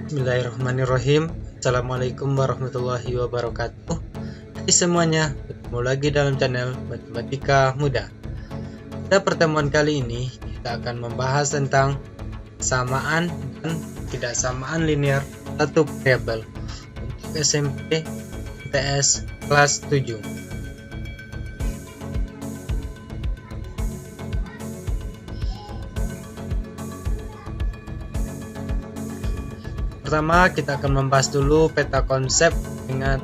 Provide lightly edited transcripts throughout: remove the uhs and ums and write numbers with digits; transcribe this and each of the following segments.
Bismillahirrahmanirrahim. Assalamualaikum warahmatullahi wabarakatuh. Hai semuanya, ketemu lagi dalam channel Matematika Mudah. Pada pertemuan kali ini kita akan membahas tentang samaan dan tidak samaan linear satu variabel untuk SMP ITS kelas 7. Pertama, kita akan membahas dulu peta konsep dengan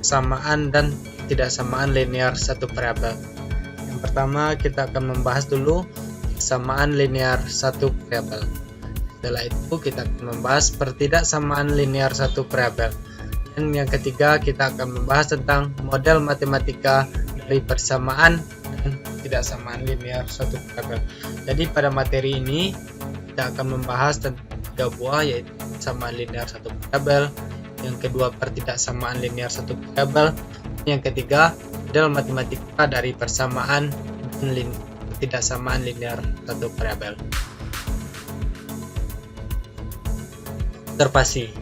samaan dan tidak samaan linear satu variabel. Yang pertama, kita akan membahas dulu samaan linear satu variabel. Setelah itu, kita akan membahas pertidaksamaan linear satu variabel. Dan yang ketiga, kita akan membahas tentang model matematika dari persamaan dan tidak samaan linear satu variabel. Jadi pada materi ini kita akan membahas tentang tiga buah, yaitu samaan linear satu variabel, yang kedua pertidaksamaan linear satu variabel, yang ketiga model matematika dari persamaan dan pertidaksamaan linear satu variabel. Observasi.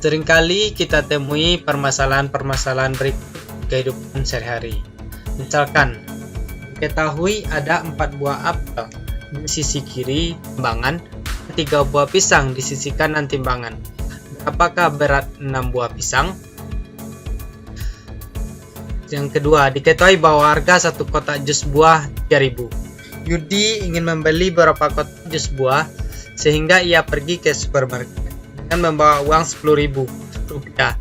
Seringkali kita temui permasalahan-permasalahan berikut kehidupan sehari-hari. Misalkan, diketahui ada 4 buah apel di sisi kiri timbangan, 3 buah pisang di sisi kanan timbangan. Apakah berat 6 buah pisang? Yang kedua, diketahui bahwa harga satu kotak jus buah 3.000. Yudi ingin membeli beberapa kotak jus buah sehingga ia pergi ke supermarket dengan membawa uang 10.000 rupiah.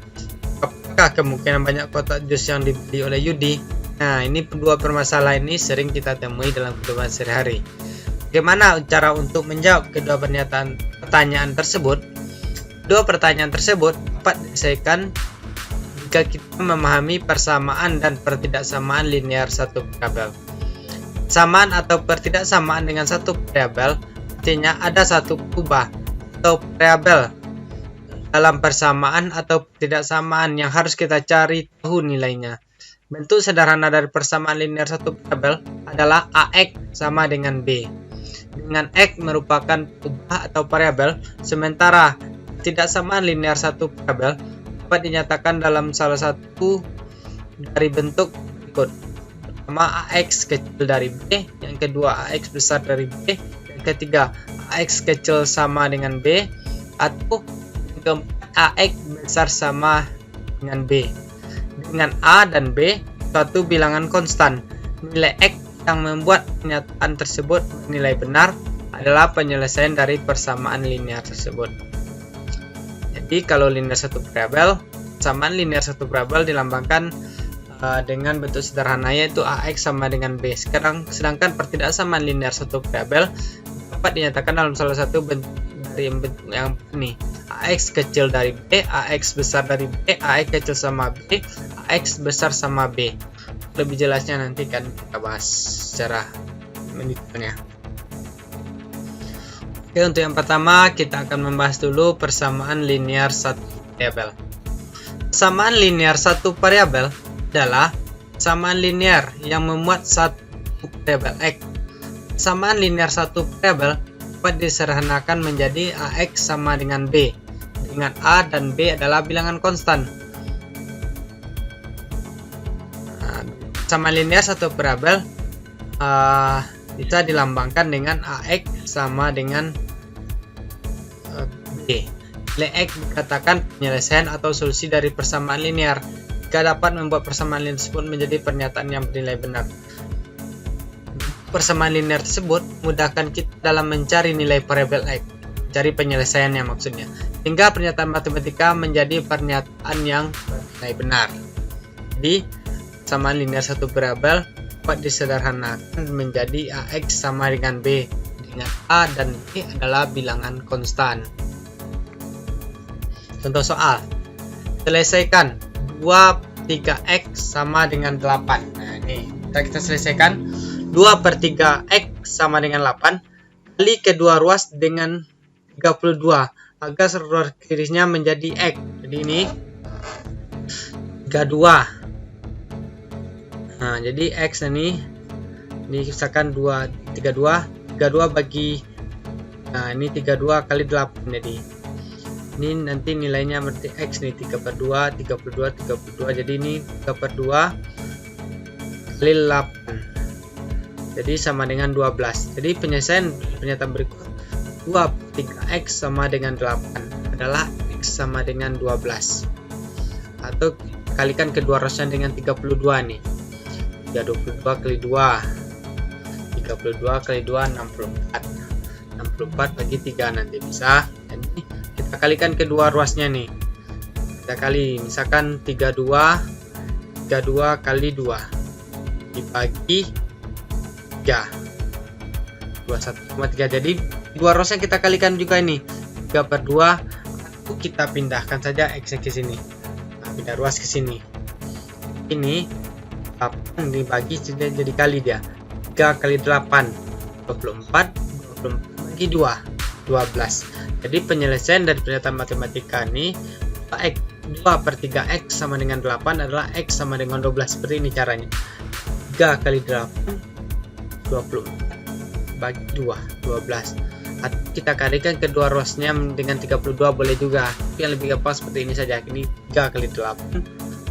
Apakah kemungkinan banyak kotak jus yang dibeli oleh Yudi? Nah, ini kedua permasalahan ini sering kita temui dalam kehidupan sehari-hari. Bagaimana cara untuk menjawab kedua pertanyaan tersebut? Kedua pertanyaan tersebut dapat diselesaikan jika kita memahami persamaan dan pertidaksamaan linear satu variabel. Samaan atau pertidaksamaan dengan satu variabel artinya ada satu kubah atau variabel dalam persamaan atau pertidaksamaan yang harus kita cari tahu nilainya. Bentuk sederhana dari persamaan linear satu variabel adalah AX sama dengan B, dengan X merupakan kubah atau variabel, sementara pertidaksamaan linear satu variabel dapat dinyatakan dalam salah satu dari bentuk berikut. Pertama, AX kecil dari B, yang kedua AX besar dari B, yang ketiga AX kecil sama dengan B, atau yang keempat AX besar sama dengan B. Dengan A dan B suatu bilangan konstan, nilai X yang membuat pernyataan tersebut nilai benar adalah penyelesaian dari persamaan linear tersebut. Jadi kalau linear satu variabel, persamaan linear satu variabel dilambangkan dengan bentuk sederhana, yaitu AX sama dengan B. Sedangkan pertidaksamaan linear satu variabel dapat dinyatakan dalam salah satu bentuk yang ini. AX kecil dari B, AX besar dari B, AX kecil sama B, AX besar sama B. Lebih jelasnya nanti kan kita bahas secara mendetailnya. Oke, untuk yang pertama kita akan membahas dulu persamaan linear satu variabel. Persamaan linear satu variabel adalah persamaan linear yang memuat satu variabel X. Persamaan linear satu variabel dapat disederhanakan menjadi AX sama dengan B, dengan A dan B adalah bilangan konstan. Persamaan linear satu variabel bisa dilambangkan dengan AX sama dengan B. Nilai X dikatakan penyelesaian atau solusi dari persamaan linear jika dapat membuat persamaan linear tersebut menjadi pernyataan yang bernilai benar. Persamaan linear tersebut memudahkan kita dalam mencari nilai variabel X, mencari penyelesaiannya maksudnya, hingga pernyataan matematika menjadi pernyataan yang bernilai benar. Jadi persamaan linear satu variabel dapat disederhanakan menjadi AX sama dengan B, dengan A dan B adalah bilangan konstan. Contoh soal, selesaikan 2/3X sama dengan 8. Nah ini kita selesaikan 2/3X sama dengan 8 kali kedua ruas dengan 32 agar ruas kirinya menjadi X. Jadi ini 32. Nah, jadi X ini misalkan 32 bagi Nah, ini 32 kali 8, jadi ini nanti nilainya berarti X nih 3/2, 32, 32, jadi ini 3/2 kali 8, jadi sama dengan 12. Jadi penyelesaian pernyataan berikut 2/3X sama dengan 8 adalah X sama dengan 12, atau kalikan kedua rosnya dengan 32 nih, 32 kali 2, 32 kali 2 64, 64 bagi 3 nanti bisa. Jadi kita kalikan kedua ruasnya nih, kita kali misalkan 32 kali 2 dibagi 3, 21,3. jadi dua ruasnya kita kalikan juga ini 3/2, kita pindahkan saja X ke sini. Nah, pindah ruas ke sini, ini 8 dibagi jadi kali dia 3 kali 8 24 bagi 2 12. Jadi penyelesaian dari pernyataan matematika ini 2/3X sama dengan 8 adalah X sama dengan 12. Seperti ini caranya, 3 kali 8 24 bagi 2 12. Atau kita kalikan kedua rosnya dengan 32 boleh juga, tapi yang lebih gampang seperti ini saja. Ini 3 kali 8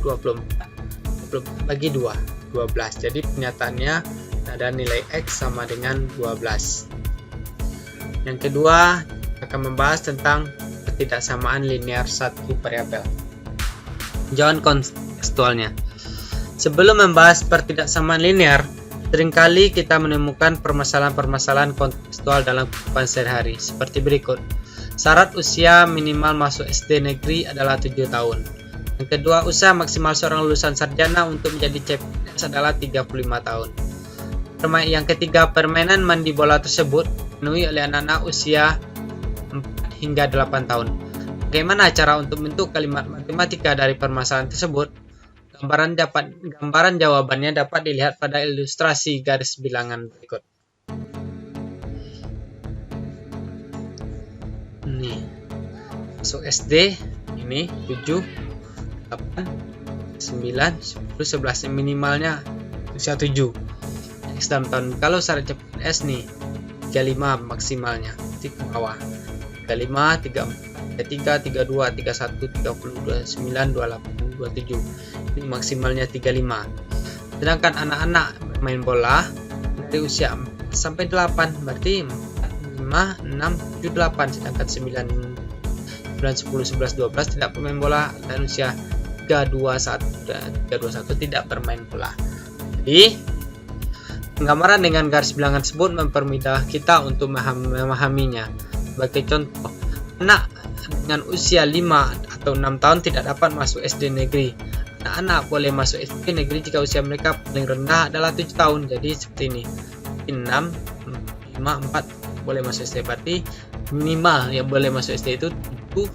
24 bagi 2 12. Jadi penyataannya ada nilai X sama dengan 12. Yang kedua akan membahas tentang ketidaksamaan linear satu variabel. Jawaban kontekstualnya. Sebelum membahas pertidaksamaan linear, seringkali kita menemukan permasalahan-permasalahan kontekstual dalam kehidupan sehari-hari seperti berikut. Syarat usia minimal masuk SD negeri adalah 7 tahun. Yang kedua, usia maksimal seorang lulusan sarjana untuk menjadi CPNS adalah 35 tahun. Yang ketiga, permainan mandi bola tersebut dipenuhi oleh anak-anak usia 4 hingga 8 tahun. Bagaimana cara untuk membentuk kalimat matematika dari permasalahan tersebut? Gambaran jawabannya dapat dilihat pada ilustrasi garis bilangan berikut. Ini masuk SD ini 7, 8, 9, 10, 11, minimalnya usia 7 X dalam tahun. Kalau syarat CPNS nih 35 maksimalnya di bawah, 35, 34, 33, 32, 31, 30, 29, 28, 27. Ini maksimalnya 35. Sedangkan anak-anak bermain bola dari usia 4 sampai 8 berarti 4, 5, 6, 7, 8. Sedangkan 9, 10, 11, 12 tidak bermain bola dan usia 3, 2, 1 tidak bermain bola. Jadi penggambaran dengan garis bilangan tersebut mempermudah kita untuk memahaminya. Sebagai contoh, anak dengan usia 5 atau 6 tahun tidak dapat masuk SD negeri. Anak-anak boleh masuk SD negeri jika usia mereka paling rendah adalah 7 tahun. Jadi seperti ini, 6, 5, 4 boleh masuk SD. Berarti minimal yang boleh masuk SD itu 7,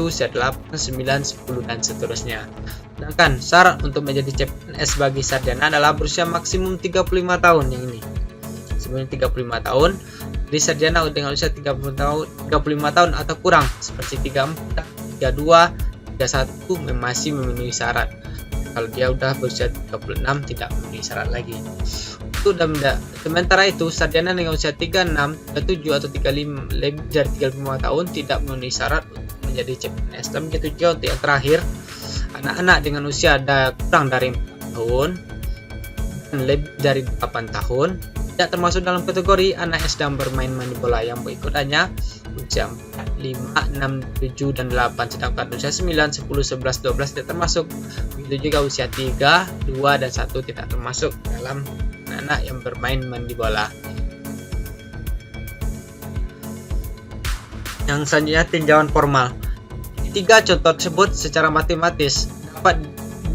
8, 9, 10 dan seterusnya. Sedangkan syarat untuk menjadi CPNS bagi sarjana adalah berusia maksimum 35 tahun. Yang ini sebenarnya 35 tahun. Jadi sarjana dengan usia 35 tahun atau kurang seperti 34, 32, 31 masih memenuhi syarat. Kalau dia udah berusia 36 tidak memenuhi syarat lagi. Sementara itu sarjana dengan usia 36, 37 atau 35 lebih dari 35 tahun tidak memenuhi syarat untuk menjadi CPNS. Dan begitu juga untuk yang terakhir, anak-anak dengan usia kurang dari 4 tahun dan lebih dari 8 tahun tidak termasuk dalam kategori anak yang sedang bermain mandi bola. Yang berikutnya usia 4, 5, 6, 7, dan 8. Sedangkan usia 9, 10, 11, 12 tidak termasuk. Begitu juga usia 3, 2, dan 1 tidak termasuk dalam anak yang bermain mandi bola. Yang selanjutnya tinjauan formal. Tiga contoh tersebut secara matematis dapat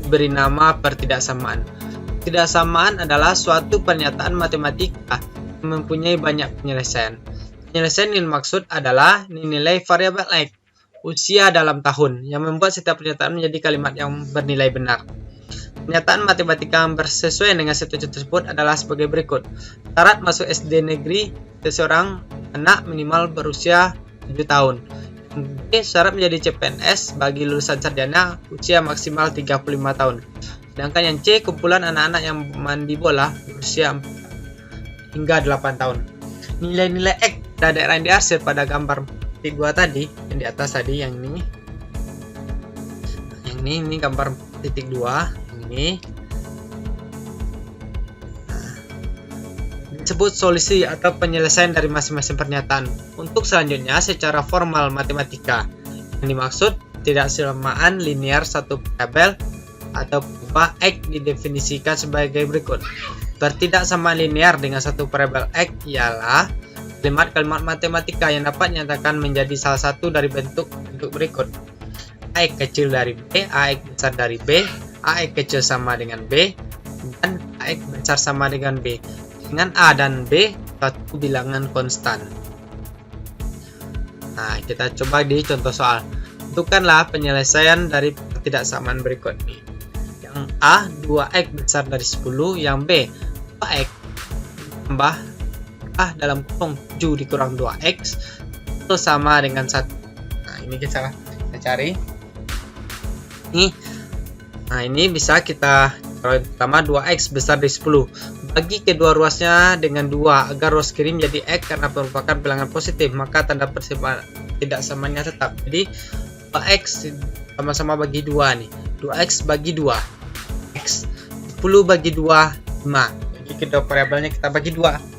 diberi nama pertidaksamaan. Pertidaksamaan adalah suatu pernyataan matematika yang mempunyai banyak penyelesaian. Penyelesaian yang dimaksud adalah nilai variabel X, usia dalam tahun, yang membuat setiap pernyataan menjadi kalimat yang bernilai benar. Pernyataan matematika yang bersesuaian dengan situasi tersebut adalah sebagai berikut. Syarat masuk SD negeri seseorang anak minimal berusia 7 tahun. Syarat menjadi CPNS bagi lulusan sarjana usia maksimal 35 tahun. Sedangkan yang C, kumpulan anak-anak yang mandi bola berusia 4 hingga 8 tahun. Nilai-nilai X ada daerah yang diarsir pada gambar titik 2 tadi, yang di atas tadi, yang ini. Yang ini gambar titik 2, yang ini. Disebut solusi atau penyelesaian dari masing-masing pernyataan. Untuk selanjutnya secara formal matematika, yang dimaksud tidak samaan linear satu variabel atau berupa X didefinisikan sebagai berikut. Bertidaksamaan linear dengan satu variabel X ialah kalimat-kalimat matematika yang dapat dinyatakan menjadi salah satu dari bentuk berikut: AX kecil dari B, AX besar dari B, AX kecil sama dengan B, dan AX besar sama dengan B, dengan A dan B suatu bilangan konstan. Nah, kita coba di contoh soal. Tentukanlah penyelesaian dari ketidaksamaan berikut ini. Yang A 2x besar dari 10, yang B 2x tambah A dalam kurung 7 dikurang 2x itu sama dengan 1. Nah, ini kita cari. Nah, ini bisa kita pertama 2x besar dari 10. Bagi kedua ruasnya dengan 2 agar ruas kiri menjadi x karena merupakan bilangan positif, maka tanda tidak samanya tetap. Jadi 2x sama-sama bagi 2 nih. 2x bagi 2 x, 10 bagi 2 5. Jadi kedua variabelnya kita bagi 2.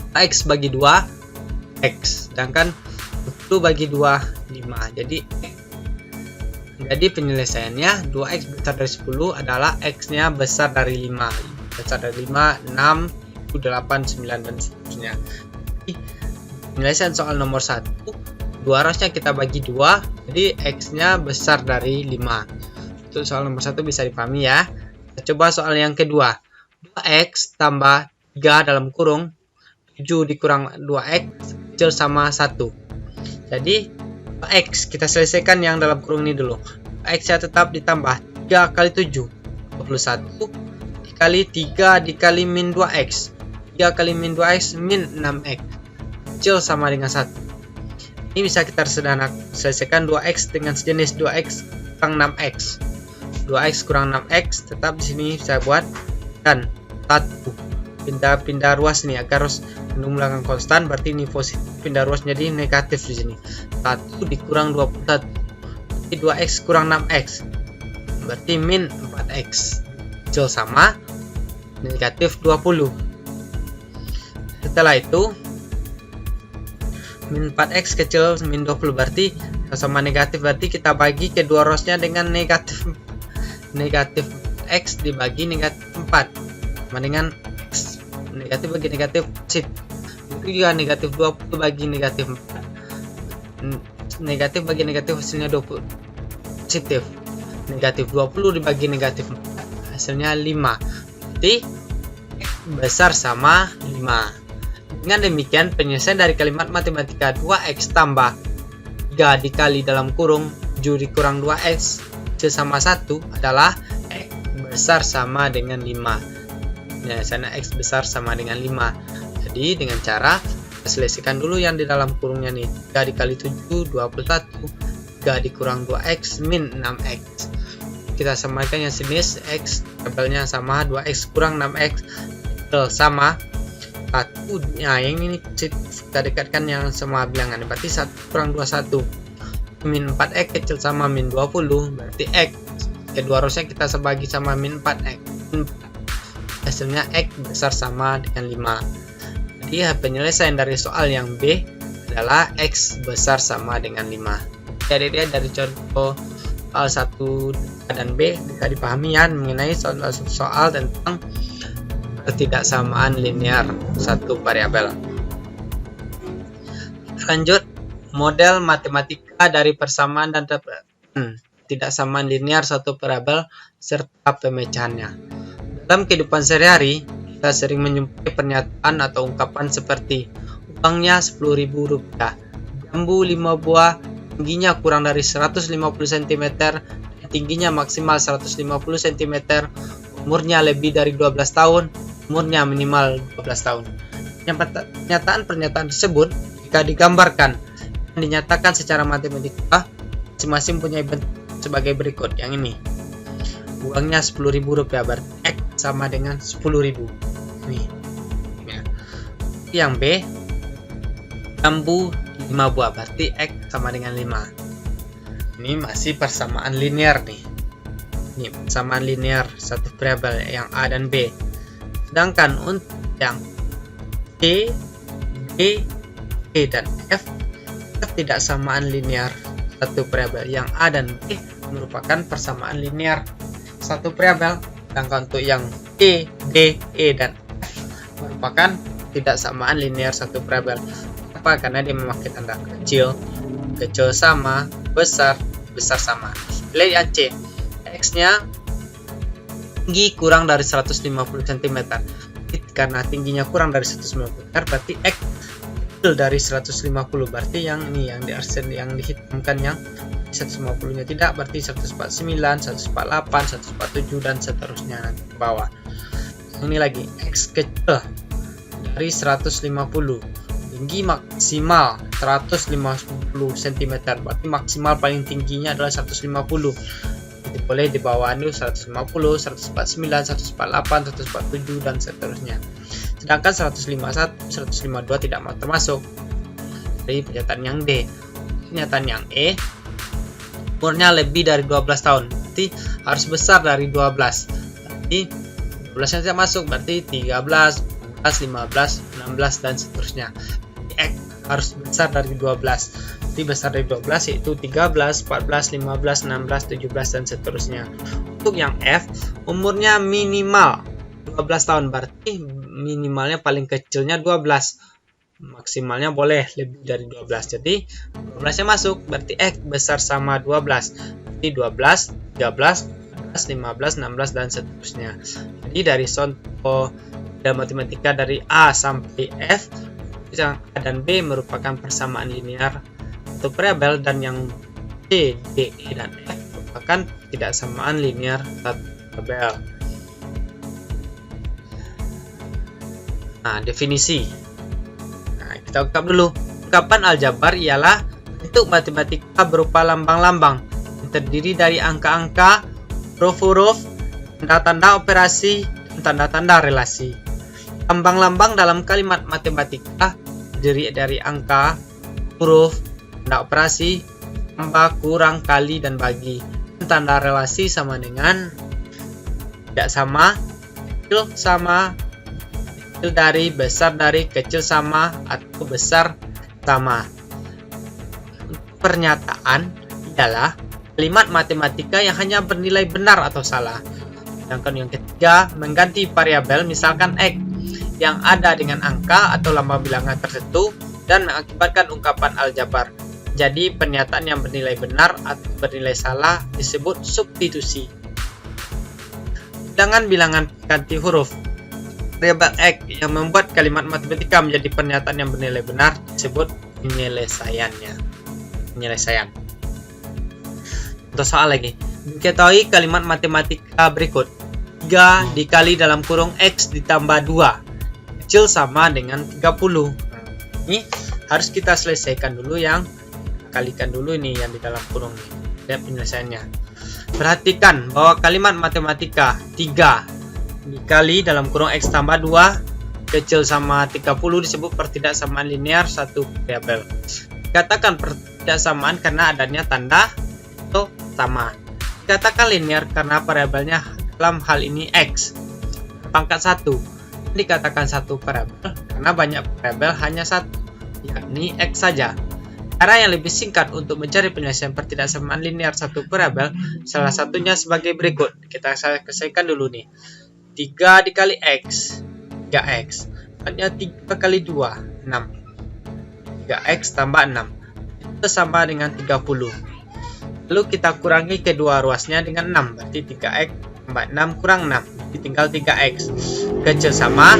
X bagi 2 x, sedangkan 10 bagi 2 5. Jadi penyelesaiannya 2x besar dari 10 adalah x-nya besar dari 5. Besar dari 5, 6, 8, 9 dan seterusnya. Jadi, penyelesaian soal nomor 1, dua ruasnya kita bagi 2, jadi x-nya besar dari 5. Untuk soal nomor 1 bisa dipahami ya. Kita coba soal yang kedua. 2x tambah 3 dalam kurung 7 dikurang 2x kecil sama 1. Jadi 2x kita selesaikan yang dalam kurung ini dulu. X-nya tetap ditambah 3 kali 7 21 dikali 3 dikali min 2x. 3 kali min 2x min 6x kecil sama dengan 1. Ini bisa kita selesaikan 2x dengan sejenis 2x kurang 6x. 2x kurang 6x tetap di sini saya buat, dan 1 pindah ruas nih agar ruas bilangan konstan, berarti ini positif, pindah ruas jadi negatif di sini. 1 dikurang 21, 2x kurang 6x berarti min 4x kecil sama negatif 20. Setelah itu min 4x kecil min 20 berarti sama negatif, berarti kita bagi kedua ruasnya dengan negatif x dibagi negatif 4 sama dengan x. Negatif bagi negatif positif. Itu juga negatif 20 bagi negatif 4. Negatif bagi negatif hasilnya 20 positif. Negatif 20 dibagi negatif 4 hasilnya 5. Berarti besar sama 5. Dengan demikian penyelesaian dari kalimat matematika 2x tambah 3 dikali dalam kurung 7 dikurang 2x kecil sama 1 adalah x besar sama dengan 5. Penyelesaian x besar sama dengan 5. Jadi dengan cara selesaikan dulu yang di dalam kurungnya nih. 3 dikali 7 21, 3 dikurang 2x min 6x. Kita samakan yang sejenis x, tabelnya sama 2x kurang 6x sama 1. Nah, yang ini kita dekatkan yang sama bilangan, berarti 1 kurang 21 min 4x kecil sama min 20, berarti x kedua ruasnya kita sebagi sama min 4x. Hasilnya x besar sama dengan 5. Jadi penyelesaian dari soal yang B adalah x besar sama dengan 5. Jadi dia dari contoh soal 1 dan B bisa dipahami ya mengenai soal tentang ketidaksamaan linear satu variabel. Lanjut, model matematika dari persamaan dan ketidaksamaan linear satu variabel serta pemecahannya. Dalam kehidupan sehari-hari, kita sering menjumpai pernyataan atau ungkapan seperti uangnya Rp10.000, jambu 5 buah, tingginya kurang dari 150 cm, tingginya maksimal 150 cm, umurnya lebih dari 12 tahun, umurnya minimal 12 tahun. Pernyataan tersebut jika digambarkan dan dinyatakan secara matematika, masing-masing punya bentuk sebagai berikut. Yang ini, uangnya Rp10.000 berarti X sama dengan 10.000. Nih. Ya. Yang B, jambu 5 buah, berarti X sama dengan 5. Ini masih persamaan linear nih. Ini persamaan linear satu variabel yang A dan B. Sedangkan untuk yang C, D, E dan F tidak samaan linear satu variabel. Yang A dan B merupakan persamaan linear satu variabel. Sedangkan untuk yang E, D, E dan F merupakan tidak samaan linear satu variabel. Kenapa? Karena dia memakai tanda kecil, kecil sama, besar, besar sama. Lihat yang C, X-nya tinggi kurang dari 150 cm. Karena tingginya kurang dari 150 cm, berarti X kecil dari 150. Berarti yang ini yang dihitamkan yang 150-nya tidak, berarti 149, 148, 147 dan seterusnya nanti ke bawah. Ini lagi X kecil dari 150. Tinggi maksimal 150 cm, berarti maksimal paling tingginya adalah 150. Itu boleh di bawah itu 150, 149, 148, 147 dan seterusnya. Sedangkan 151, 152 tidak termasuk dari pernyataan yang D. Pernyataan yang E, umurnya lebih dari 12 tahun, berarti harus besar dari 12. Berarti 12 yang tidak masuk, berarti 13, 14, 15, 16 dan seterusnya. X harus besar dari 12. Jadi besar dari 12 yaitu 13, 14, 15, 16, 17 dan seterusnya. Untuk yang F, umurnya minimal 12 tahun, berarti minimalnya paling kecilnya 12. Maksimalnya boleh lebih dari 12. Jadi 12 nya masuk, berarti X besar sama 12. Berarti 12, 13, 14, 15, 16 dan seterusnya. Jadi dari contoh dalam matematika dari A sampai F, yang A dan B merupakan persamaan linear satu variabel, dan yang C, D, E dan F merupakan tidak samaan linear satu variabel. Nah, definisi. Nah, kita ungkap dulu. Ungkapan aljabar ialah bentuk matematika berupa lambang-lambang yang terdiri dari angka-angka, huruf-huruf, tanda-tanda operasi, dan tanda-tanda relasi. Lambang-lambang dalam kalimat matematika terdiri dari angka, huruf, tanda operasi, tambah, kurang, kali, dan bagi. Tanda relasi sama dengan tidak sama, kecil sama, kecil dari, besar dari, kecil sama, atau besar sama. Pernyataan ialah kalimat matematika yang hanya bernilai benar atau salah. Sedangkan yang ketiga, mengganti variabel misalkan X yang ada dengan angka atau lambang bilangan tertentu dan mengakibatkan ungkapan aljabar. Jadi pernyataan yang bernilai benar atau bernilai salah disebut substitusi. Bilangan-bilangan ganti huruf. Variabel X yang membuat kalimat matematika menjadi pernyataan yang bernilai benar disebut penyelesaiannya. Penyelesaian. Untuk soal lagi. Diketahui kalimat matematika berikut. 3 dikali dalam kurung X ditambah 2 kecil sama dengan 30. Ini harus kita selesaikan dulu yang kalikan dulu ini yang di dalam kurung ini. Lihat penyelesaiannya. Perhatikan bahwa kalimat matematika 3 dikali dalam kurung X tambah 2 kecil sama 30 disebut pertidaksamaan linear satu variabel. Dikatakan pertidaksamaan karena adanya tanda atau sama. Dikatakan linear karena variabelnya dalam hal ini X pangkat 1. Dikatakan satu variabel karena banyak variabel hanya satu, yakni X saja. Cara yang lebih singkat untuk mencari penyelesaian pertidaksamaan linear satu variabel salah satunya sebagai berikut. Kita selesaikan dulu nih. 3 dikali X 3X, hanya 3 kali 2 6, 3X tambah 6 itu sama dengan 30. Lalu kita kurangi kedua ruasnya dengan 6, berarti 3X tambah 6 kurang 6, tinggal 3X kecil sama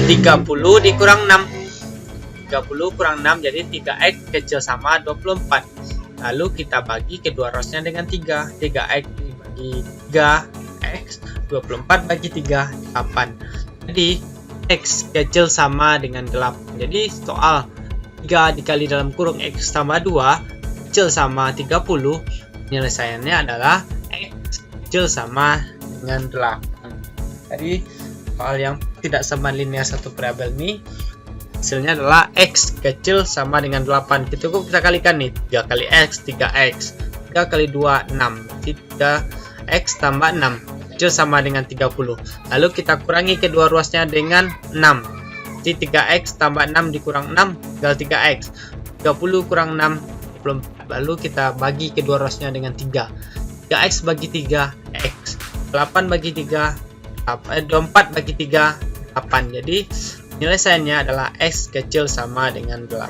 30 dikurang 6, 30 kurang 6 jadi 3X kecil sama 24. Lalu kita bagi kedua ruasnya dengan 3, 3X dibagi 3X, 24 bagi 3, 8. Jadi X kecil sama dengan 8. Jadi soal 3 dikali dalam kurung X tambah 2 kecil sama 30, penyelesaiannya adalah X kecil sama dengan 8. Jadi soal yang tidak samaan linear satu variabel ini hasilnya adalah X kecil sama dengan 8. Kita bisa kalikan nih, 3 kali X 3X, 3 kali 2 6, 3X tambah 6 kecil sama dengan 30. Lalu kita kurangi kedua ruasnya dengan 6. Jadi 3X tambah 6 dikurang 6 tinggal 3X. 30 kurang 6 24. Lalu kita bagi kedua ruasnya dengan 3. 3X bagi 3 X, 8 bagi 3 24 bagi 3 8. Jadi penyelesaiannya adalah X kecil sama dengan 8.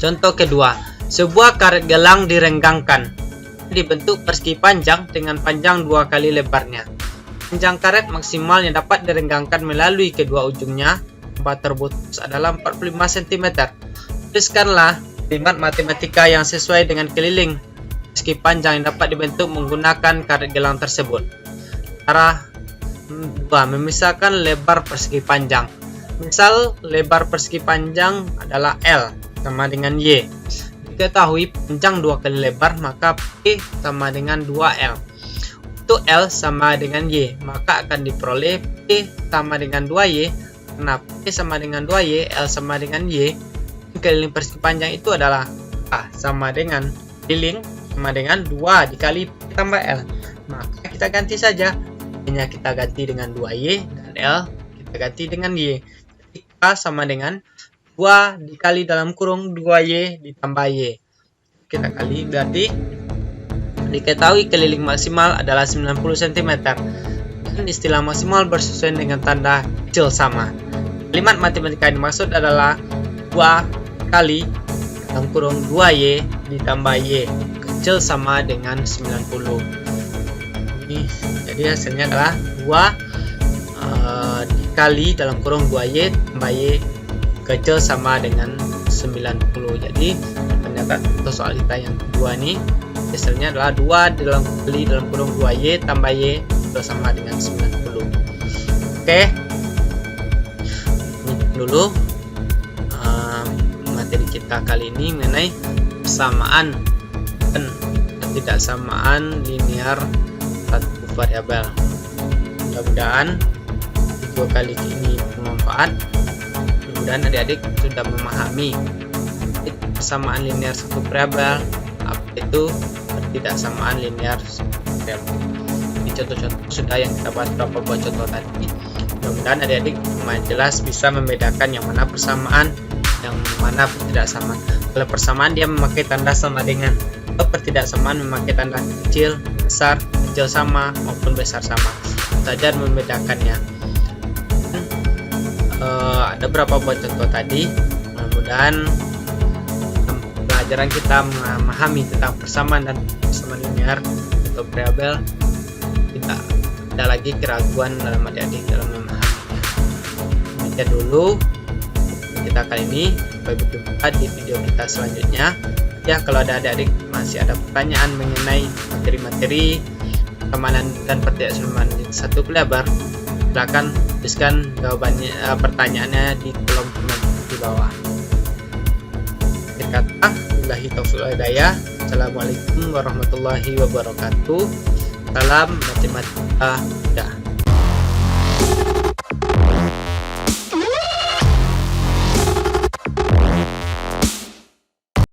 Contoh kedua, sebuah karet gelang direnggangkan dibentuk persegi panjang dengan panjang 2 kali lebarnya. Panjang karet maksimal yang dapat direnggangkan melalui kedua ujungnya tempat terputus adalah 45 cm. Tuliskanlah kalimat matematika yang sesuai dengan keliling persegi panjang yang dapat dibentuk menggunakan karet gelang tersebut. Cara 2. Memisahkan lebar persegi panjang. Misal lebar persegi panjang adalah L sama dengan Y. Diketahui panjang 2 kali lebar, maka P sama dengan 2L. Untuk L sama dengan Y, maka akan diperoleh P sama dengan 2Y. Karena P sama dengan 2Y, L sama dengan Y, keliling persegi panjang itu adalah A sama dengan keliling sama dengan 2 dikali P tambah L. Maka kita ganti saja, P-nya kita ganti dengan 2Y dan L kita ganti dengan Y. Jadi A sama dengan 2 dikali dalam kurung 2Y ditambah Y. Kita kali, berarti diketahui keliling maksimal adalah 90 cm. Dan istilah maksimal bersesuaian dengan tanda kecil sama. Kalimat matematika yang dimaksud adalah 2 kali dalam kurung 2Y ditambah Y kecil sama dengan 90. Ini, jadi hasilnya adalah 2 dikali dalam kurung 2Y tambah Y kecil sama dengan 90. Jadi ternyata untuk soal kita yang kedua nih hasilnya adalah 2 dalam kurung 2Y tambah Y kecil sama dengan 90. Oke, ini dulu materi kita kali ini mengenai persamaan dan ketidaksamaan linear satu variabel. Mudah-mudahan video kali ini bermanfaat. Dan adik-adik sudah memahami persamaan linear satu variabel, apa itu ketidaksamaan linear satu variabel. Ini contoh-contoh sudah yang kita bahas beberapa buah contoh tadi. Mudah-mudahan adik-adik lumayan jelas bisa membedakan yang mana persamaan, yang mana ketidaksamaan. Kalau persamaan dia memakai tanda sama dengan, kalau ketidaksamaan memakai tanda kecil, besar, kecil sama maupun besar sama. Saja membedakannya. Ada berapa buah contoh tadi. Mudah-mudahan pelajaran kita memahami tentang persamaan dan persamaan linear atau variabel, tidak ada lagi keraguan dalam adik-adik dalam memahaminya. Demikian dulu kita kali ini. Sampai berjumpa di video kita selanjutnya. Ya, kalau ada adik-adik masih ada pertanyaan mengenai materi-materi persamaan dan pertidaksamaan satu variabel, silakan tuliskan jawabannya, pertanyaannya di kolom komentar di bawah. Akhir kata, billahi taufiq wal hidayah. Assalamualaikum warahmatullahi wabarakatuh. Salam matematika mudah.